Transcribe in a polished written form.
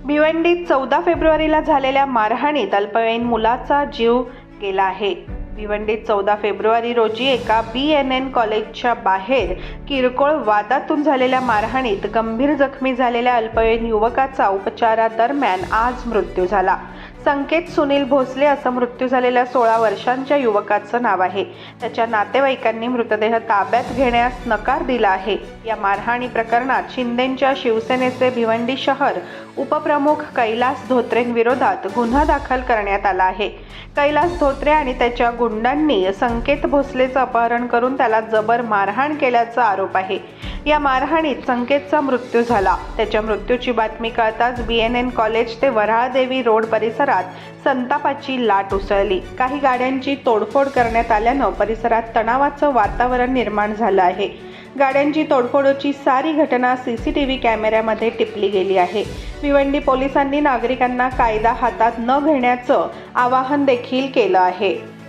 भिवंडीत 14 फेब्रुवारीला झालेल्या मारहाणीत अल्पवयीन मुलाचा जीव गेला आहे. भिवंडीत 14 फेब्रुवारी रोजी एका BNN कॉलेजच्या बाहेर किरकोळ वादातून झालेल्या मारहाणीत गंभीर जखमी झालेल्या अल्पवयीन युवकाचा उपचारादरम्यान आज मृत्यू झाला. संकेत सुनील भोसले असं मृत्यू झालेल्या 16 वर्षांच्या युवकाचं नाव आहे. त्याच्या नातेवाईकांनी मृतदेह ताब्यात घेण्यास नकार दिला आहे. या मारहाणी प्रकरणात शिंदेंच्या शिवसेनेचे भिवंडी शहर उपप्रमुख कैलास धोत्रेंविरोधात गुन्हा दाखल करण्यात आला आहे. कैलास धोत्रे आणि त्याच्या गुंडांनी संकेत भोसलेचं अपहरण करून त्याला जबर मारहाण केल्याचा आरोप आहे. या मारहाणीत संकेतचा मृत्यू झाला. त्याच्या मृत्यूची बातमी कळताच BNN कॉलेज ते वऱ्हाळदेवी रोड परिसरात संतापाची लाट उसळली. काही गाड्यांची तोडफोड करण्यात आल्यानं परिसरात तणावाचं वातावरण निर्माण झालं आहे. गाड्यांची तोडफोडची सारी घटना CCTV कॅमेऱ्यामध्ये टिपली गेली आहे. भिवंडी पोलिसांनी नागरिकांना कायदा हातात न घेण्याचं आवाहन देखील केलं आहे.